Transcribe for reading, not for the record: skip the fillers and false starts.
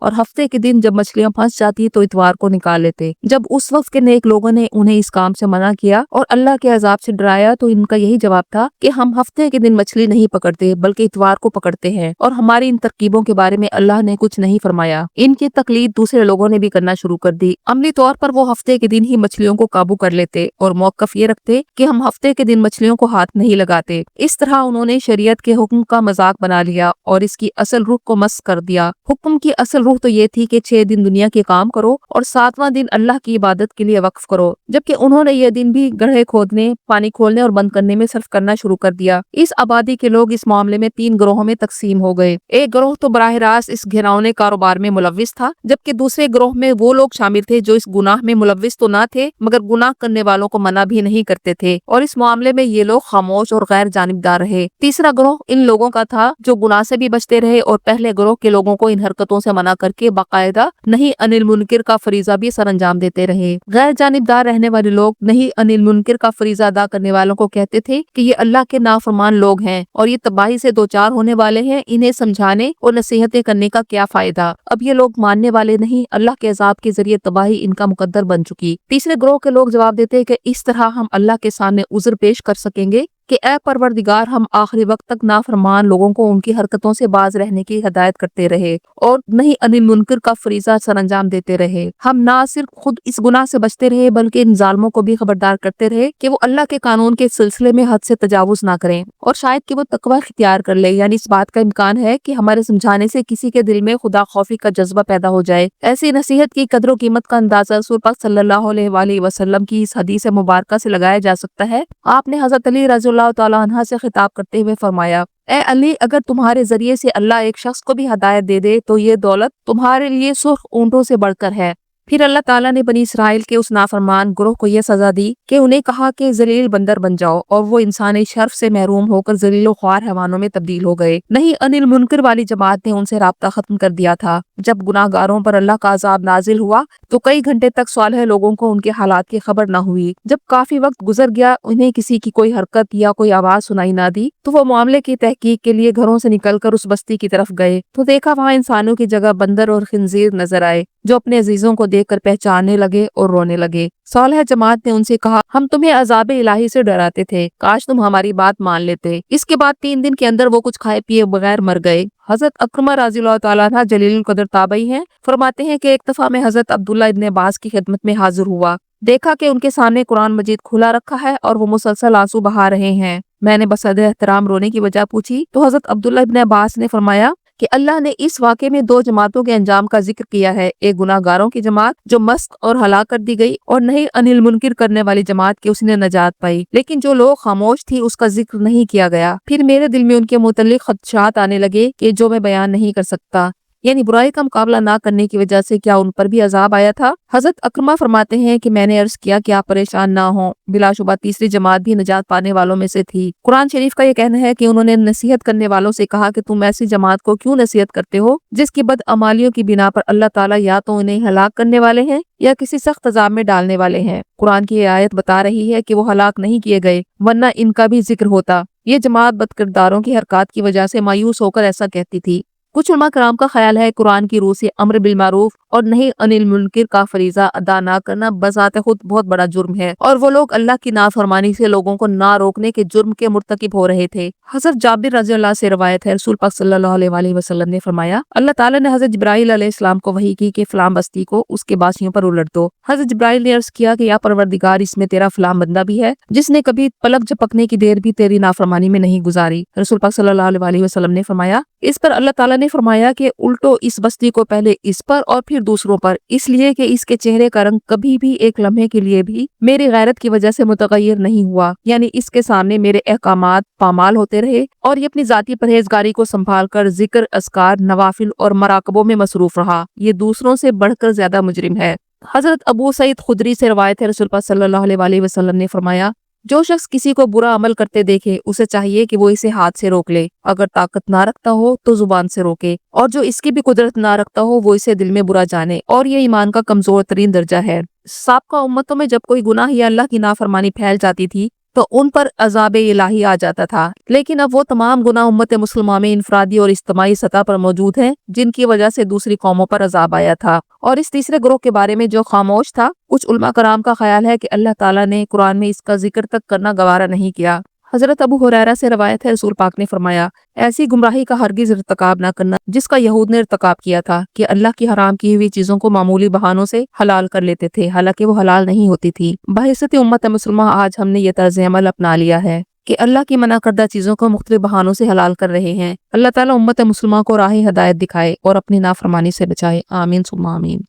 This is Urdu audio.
اور ہفتے کے دن جب مچھلیاں پھنس جاتی تو اتوار کو نکال لیتے۔ جب اس وقت کے نیک لوگوں نے انہیں اس کام سے منع کیا اور اللہ کے عذاب سے ڈرایا تو ان کا یہی جواب تھا کہ ہم ہفتے کے دن مچھلی نہیں پکڑتے بلکہ اتوار کو پکڑتے ہیں، اور ہماری ان ترکیبوں کے بارے میں اللہ نے کچھ نہیں فرمایا۔ ان کی تقلید دوسرے لوگوں نے بھی کرنا شروع کر دی۔ عملی طور پر وہ ہفتے کے دن ہی مچھلیوں کو قابو کر لیتے اور موقف یہ رکھتے کہ ہم ہفتے کے دن مچھلیوں کو ہاتھ نہیں لگاتے۔ اس طرح انہوں نے شریعت کے حکم کا مذاق بنا لیا اور اس کی اصل روح کو مسخ کر دیا۔ حکم کی اصل روح تو یہ تھی کہ 6 دن دنیا کے کام کرو اور 7واں دن اللہ کی عبادت کے لیے وقف کرو، جبکہ انہوں نے یہ دن بھی گڑھے کھودنے، پانی کھولنے اور بند کرنے میں صرف کرنا شروع کر دیا۔ اس آبادی کے لوگ اس معاملے میں 3 گروہوں میں تقسیم ہو گئے۔ ایک گروہ تو براہ راست اس گھناؤنے کاروبار میں ملوث تھا، جبکہ دوسرے گروہ میں وہ لوگ شامل تھے جو اس گناہ میں ملوث تو نہ تھے مگر گناہ کرنے والوں کو منع بھی نہیں کرتے تھے، اور اس معاملے میں یہ لوگ خاموش اور غیر جانبدار رہے۔ تیسرا گروہ ان لوگوں کا تھا جو گناہ سے بھی بچتے رہے اور پہلے گروہ کے لوگوں کو ان حرکتوں سے منع کر کے باقاعدہ نہیں عن المنکر کا فریضہ بھی سر انجام دیتے رہے۔ غیر جانبدار رہنے والے لوگ نہیں عن المنکر کا فریضہ ادا کرنے والوں کو کہتے تھے کہ یہ اللہ کے نافرمان لوگ ہیں اور یہ تباہی سے دوچار ہونے والے ہیں، انہیں سمجھانے اور نصیحتیں کرنے کا کیا فائدہ، اب یہ لوگ ماننے والے نہیں، اللہ کے عذاب کے ذریعے تباہی ان کا مقدر بن چکی۔ تیسرے گروہ کے لوگ جواب دیتے کہ اس طرح ہم اللہ کے سامنے عذر پیش کر سکیں گے کہ اے پروردگار، ہم آخری وقت تک نافرمان لوگوں کو ان کی حرکتوں سے باز رہنے کی ہدایت کرتے رہے اور نہیں عن المنکر کا فریضہ سر انجام دیتے رہے۔ ہم نہ صرف خود اس گناہ سے بچتے رہے بلکہ ان ظالموں کو بھی خبردار کرتے رہے کہ وہ اللہ کے قانون کے سلسلے میں حد سے تجاوز نہ کریں اور شاید کہ وہ تقوی اختیار کر لے، یعنی اس بات کا امکان ہے کہ ہمارے سمجھانے سے کسی کے دل میں خدا خوفی کا جذبہ پیدا ہو جائے۔ ایسی نصیحت کی قدر و قیمت کا اندازہ رسول پاک صلی اللہ علیہ وآلہ وسلم کی اس حدیث مبارکہ سے لگایا جا سکتا ہے۔ آپ نے حضرت علی رضی اللہ تعالیٰ عنہ سے خطاب کرتے ہوئے فرمایا، اے علی، اگر تمہارے ذریعے سے اللہ ایک شخص کو بھی ہدایت دے دے تو یہ دولت تمہارے لیے سرخ اونٹوں سے بڑھ کر ہے۔ پھر اللہ تعالیٰ نے بنی اسرائیل کے اس نافرمان گروہ کو یہ سزا دی کہ انہیں کہا کہ ذلیل بندر بن جاؤ، اور وہ انسانی شرف سے محروم ہو کر ذلیل و خوار حیوانوں میں تبدیل ہو گئے۔ نہیں عن المنکر والی جماعت نے ان سے رابطہ ختم کر دیا تھا۔ جب گناہ گاروں پر اللہ کا عذاب نازل ہوا تو کئی گھنٹے تک صالح لوگوں کو ان کے حالات کی خبر نہ ہوئی۔ جب کافی وقت گزر گیا، انہیں کسی کی کوئی حرکت یا کوئی آواز سنائی نہ دی تو وہ معاملے کی تحقیق کے لیے گھروں سے نکل کر اس بستی کی طرف گئے تو دیکھا وہاں انسانوں کی جگہ بندر اور خنزیر نظر آئے جو اپنے عزیزوں کو دیکھ کر پہچاننے لگے اور رونے لگے۔ صالح جماعت نے ان سے کہا، ہم تمہیں عذاب الہی سے ڈراتے تھے، کاش تم ہماری بات مان لیتے۔ اس کے بعد 3 دن کے اندر وہ کچھ کھائے پیے بغیر مر گئے۔ حضرت اکرمہ رضی اللہ تعالیٰ عنہ جلیل القدر تابعی ہیں، فرماتے ہیں کہ ایک دفعہ میں حضرت عبداللہ ابن عباس کی خدمت میں حاضر ہوا، دیکھا کہ ان کے سامنے قرآن مجید کھلا رکھا ہے اور وہ مسلسل آنسو بہا رہے ہیں۔ میں نے بصد احترام رونے کی وجہ پوچھی تو حضرت عبداللہ ابن عباس نے فرمایا کہ اللہ نے اس واقعے میں 2 جماعتوں کے انجام کا ذکر کیا ہے، ایک گناہ گاروں کی جماعت جو مسخ اور ہلاک کر دی گئی، اور نہیں عن المنکر کرنے والی جماعت کہ اس نے نجات پائی، لیکن جو لوگ خاموش تھی اس کا ذکر نہیں کیا گیا۔ پھر میرے دل میں ان کے متعلق خدشات آنے لگے کہ جو میں بیان نہیں کر سکتا، یعنی برائی کا مقابلہ نہ کرنے کی وجہ سے کیا ان پر بھی عذاب آیا تھا؟ حضرت اکرمہ فرماتے ہیں کہ میں نے عرض کیا کہ آپ پریشان نہ ہوں، بلا شبہ تیسری جماعت بھی نجات پانے والوں میں سے تھی۔ قرآن شریف کا یہ کہنا ہے کہ انہوں نے نصیحت کرنے والوں سے کہا کہ تم ایسی جماعت کو کیوں نصیحت کرتے ہو جس کی بدعمالیوں کی بنا پر اللہ تعالیٰ یا تو انہیں ہلاک کرنے والے ہیں یا کسی سخت عذاب میں ڈالنے والے ہیں۔ قرآن کی یہ آیت بتا رہی ہے کہ وہ ہلاک نہیں کیے گئے ورنہ ان کا بھی ذکر ہوتا۔ یہ جماعت بدکرداروں کی حرکات کی وجہ سے مایوس ہو کر ایسا کہتی تھی۔ کچھ علماء کرام کا خیال ہے قرآن کی روح سے امر بالمعروف اور نہیں عن المنکر کا فریضہ ادا نہ کرنا بذات خود بہت بڑا جرم ہے، اور وہ لوگ اللہ کی نافرمانی سے لوگوں کو نہ روکنے کے جرم کے مرتکب ہو رہے تھے۔ حضرت جابر رضی اللہ سے روایت ہے، رسول پاک صلی اللہ علیہ وآلہ وسلم نے فرمایا، اللہ تعالیٰ نے حضرت جبرائیل علیہ السلام کو وحی کی کہ فلاں بستی کو اس کے باسیوں پر الٹ دو۔ حضرت جبرائیل نے عرض کیا کہ یا پروردگار، اس میں تیرا فلاں بندہ بھی ہے جس نے کبھی پلک جھپکنے کی دیر بھی تیری نافرمانی میں نہیں گزاری۔ رسول پاک صلی اللہ علیہ وآلہ وسلم نے فرمایا، اس پر اللہ تعالیٰ نے فرمایا کہ الٹو اس بستی کو پہلے اس پر اور پھر دوسروں پر، اس لیے کہ اس کے چہرے کا رنگ کبھی بھی ایک لمحے کے لیے بھی میری غیرت کی وجہ سے متغیر نہیں ہوا، یعنی اس کے سامنے میرے احکامات پامال ہوتے رہے اور یہ اپنی ذاتی پرہیزگاری کو سنبھال کر ذکر، اذکار، نوافل اور مراقبوں میں مصروف رہا، یہ دوسروں سے بڑھ کر زیادہ مجرم ہے۔ حضرت ابو سعید خدری سے روایت ہے، رسول پاک صلی اللہ علیہ وآلہ وسلم نے فرمایا، جو شخص کسی کو برا عمل کرتے دیکھے اسے چاہیے کہ وہ اسے ہاتھ سے روک لے، اگر طاقت نہ رکھتا ہو تو زبان سے روکے، اور جو اس کی بھی قدرت نہ رکھتا ہو وہ اسے دل میں برا جانے، اور یہ ایمان کا کمزور ترین درجہ ہے۔ سابقہ امتوں میں جب کوئی گناہ یا اللہ کی نافرمانی پھیل جاتی تھی تو ان پر عذاب الہی آ جاتا تھا، لیکن اب وہ تمام گناہ امت مسلمہ میں انفرادی اور اجتماعی سطح پر موجود ہیں جن کی وجہ سے دوسری قوموں پر عذاب آیا تھا۔ اور اس تیسرے گروہ کے بارے میں جو خاموش تھا، کچھ علماء کرام کا خیال ہے کہ اللہ تعالیٰ نے قرآن میں اس کا ذکر تک کرنا گوارا نہیں کیا۔ حضرت ابو ہریرہ سے روایت ہے، رسول پاک نے فرمایا، ایسی گمراہی کا ہرگز ارتکاب نہ کرنا جس کا یہود نے ارتکاب کیا تھا کہ اللہ کی حرام کی ہوئی چیزوں کو معمولی بہانوں سے حلال کر لیتے تھے، حالانکہ وہ حلال نہیں ہوتی تھی۔ بحیثیت امت مسلمہ آج ہم نے یہ طرز عمل اپنا لیا ہے کہ اللہ کی منع کردہ چیزوں کو مختلف بہانوں سے حلال کر رہے ہیں۔ اللہ تعالیٰ امت مسلمہ کو راہ ہدایت دکھائے اور اپنی نافرمانی سے بچائے، آمین ثم آمین۔